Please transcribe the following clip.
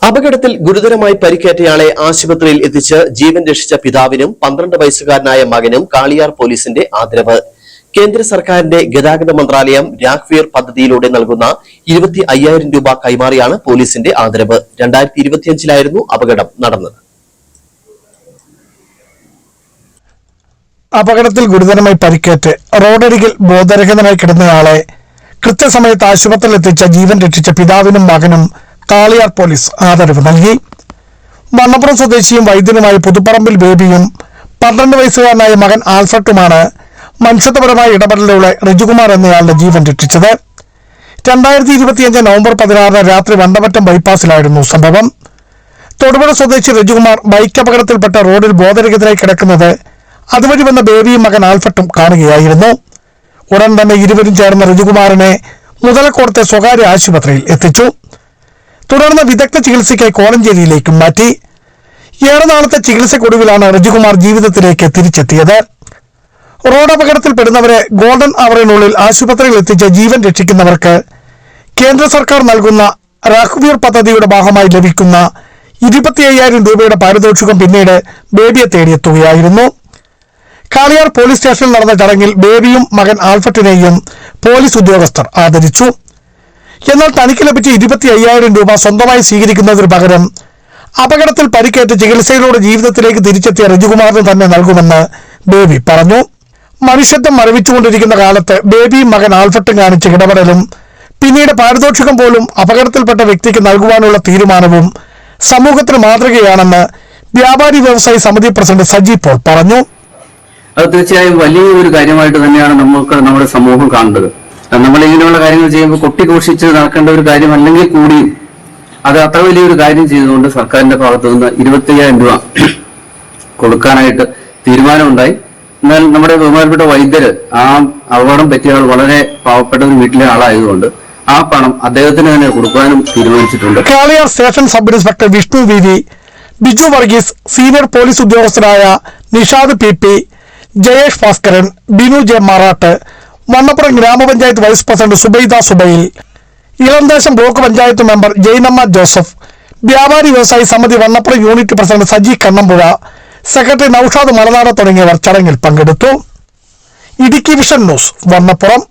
അപകടത്തിൽ ഗുരുതരമായി പരിക്കേറ്റയാളെ ആശുപത്രിയിൽ എത്തിച്ച് ജീവൻ രക്ഷിച്ച പിതാവിനും 12 വയസ്സുകാരനായ മകനും കാളിയാർ പോലീസിന്റെ ആദരവ്. കേന്ദ്ര സർക്കാരിന്റെ ഗതാഗത മന്ത്രാലയം രാഘ്വീർ പദ്ധതിയിലൂടെ നൽകുന്ന 25,000 രൂപ കൈമാറിയാണ് പോലീസിന്റെ ആദരവ്. 2025-ലായിരുന്നു അപകടം നടന്നത്. അപകടത്തിൽ ഗുരുതരമായി പരിക്കേറ്റ് റോഡരികിൽ ബോധരഹിതനായി കിടന്നയാളെ കൃത്യസമയത്ത് ആശുപത്രിയിൽ എത്തിച്ച ജീവൻ രക്ഷിച്ച പിതാവിനും മകനും കാളിയാർ പോലീസ് ആദരവ് നൽകി. മണ്ണപ്പുറം സ്വദേശിയും വൈദ്യനുമായ പുതുപ്പറമ്പിൽ ബേബിയും 12 വയസ്സുകാരനായ മകൻ ആൽഫർട്ടുമാണ് മനുഷ്യത്വപരമായ ഇടപെടലിലൂടെ റിജുകുമാർ എന്നയാളുടെ ജീവൻ രക്ഷിച്ചത്. 2025 നവംബർ 16 രാത്രി വണ്ടമറ്റം ബൈപ്പാസിലായിരുന്നു സംഭവം. തൊടുപുഴ സ്വദേശി റിജുകുമാർ ബൈക്ക് അപകടത്തിൽപ്പെട്ട റോഡിൽ ബോധരഹിതനായി കിടക്കുന്നത് അതുവഴി വന്ന ബേബിയും മകൻ ആൽഫർട്ടും കാണുകയായിരുന്നു. ഉടൻ തന്നെ ഇരുവരും ചേർന്ന് റിജുകുമാറിനെ മുതലക്കോടത്തെ സ്വകാര്യ ആശുപത്രിയിൽ എത്തിച്ചു. തുടർന്ന് വിദഗ്ധ ചികിത്സയ്ക്കായി കോലഞ്ചേരിയിലേക്കും മാറ്റി. ഏറെ നാളത്തെ ചികിത്സയ്ക്കൊടുവിലാണ് റിജുകുമാർ ജീവിതത്തിലേക്ക് തിരിച്ചെത്തിയത്. റോഡ് അപകടത്തിൽപ്പെടുന്നവരെ ഗോൾഡൻ അവറിനുള്ളിൽ ആശുപത്രിയിൽ എത്തിച്ച് ജീവൻ രക്ഷിക്കുന്നവർക്ക് കേന്ദ്ര സർക്കാർ നൽകുന്ന രാഘ്വീർ പദ്ധതിയുടെ ഭാഗമായി ലഭിക്കുന്ന 25,000 രൂപയുടെ പാരിതോഷികം പിന്നീട് ബേബിയെ തേടിയെത്തുകയായിരുന്നു. കാളിയാർ പോലീസ് സ്റ്റേഷനിൽ നടന്ന ചടങ്ങിൽ ബേബിയും മകൻ ആൽഫർട്ടിനെയും പോലീസ് ഉദ്യോഗസ്ഥർ ആദരിച്ചു. എന്നാൽ തനിക്ക് ലഭിച്ച 25,000 രൂപ സ്വന്തമായി സ്വീകരിക്കുന്നതിന് പകരം അപകടത്തിൽ പരിക്കേറ്റ് ചികിത്സയിലൂടെ ജീവിതത്തിലേക്ക് തിരിച്ചെത്തിയ റിജുകുമാറിന് തന്നെ നൽകുമെന്ന് ബേബി പറഞ്ഞു. മനുഷ്യത്വം മരവിച്ചുകൊണ്ടിരിക്കുന്ന കാലത്ത് ബേബിയും മകൻ ആൽഫർട്ടും കാണിച്ച ഇടപെടലും പിന്നീട് പാരിതോഷികം പോലും അപകടത്തിൽപ്പെട്ട വ്യക്തിക്ക് നൽകുവാനുള്ള തീരുമാനവും സമൂഹത്തിന് മാതൃകയാണെന്ന് വ്യാപാരി വ്യവസായി സമിതി പ്രസിഡന്റ് സജി പോൾ പറഞ്ഞു. അത് തീർച്ചയായും വലിയൊരു കാര്യമായിട്ട് തന്നെയാണ് നമ്മുടെ സമൂഹം കാണേണ്ടത്. നമ്മൾ ഇങ്ങനെയുള്ള കാര്യങ്ങൾ ചെയ്യുമ്പോൾ കൊട്ടിഘോഷിച്ച് നടക്കേണ്ട ഒരു കാര്യമല്ലെങ്കിൽ കൂടിയും അത് അത്ര വലിയൊരു കാര്യം ചെയ്തുകൊണ്ട് സർക്കാരിന്റെ ഭാഗത്തു നിന്ന് 25,000 രൂപ കൊടുക്കാനായിട്ട് തീരുമാനമുണ്ടായി. എന്നാൽ നമ്മുടെ ബഹുമാനപ്പെട്ട വൈദ്യര് ആ അപകടം പറ്റിയ ആൾ വളരെ പാവപ്പെട്ട ഒരു വീട്ടിലെ ആളായതുകൊണ്ട് ആ പണം അദ്ദേഹത്തിന് തന്നെ കൊടുക്കാനും തീരുമാനിച്ചിട്ടുണ്ട്. Kaliyar station sub inspector Vishnu V, Biju Varghese, senior police ഉദ്യോഗസ്ഥരായ നിഷാദ് പി, ജയേഷ് ഭാസ്കരൻ, ബിനു ജെ മാറാട്ട്, മണ്ണപ്പുറം ഗ്രാമപഞ്ചായത്ത് vice president Subaida Subail, Ilanthesham block panchayat member Jainamma Joseph, വ്യാപാരി വ്യവസായി സമിതി Vannappuram unit president Saji Kannampuzha, secretary Noushad Malanad തുടങ്ങിയവർ ചടങ്ങിൽ പങ്കെടുത്തു. Idukki vision news Vannappuram.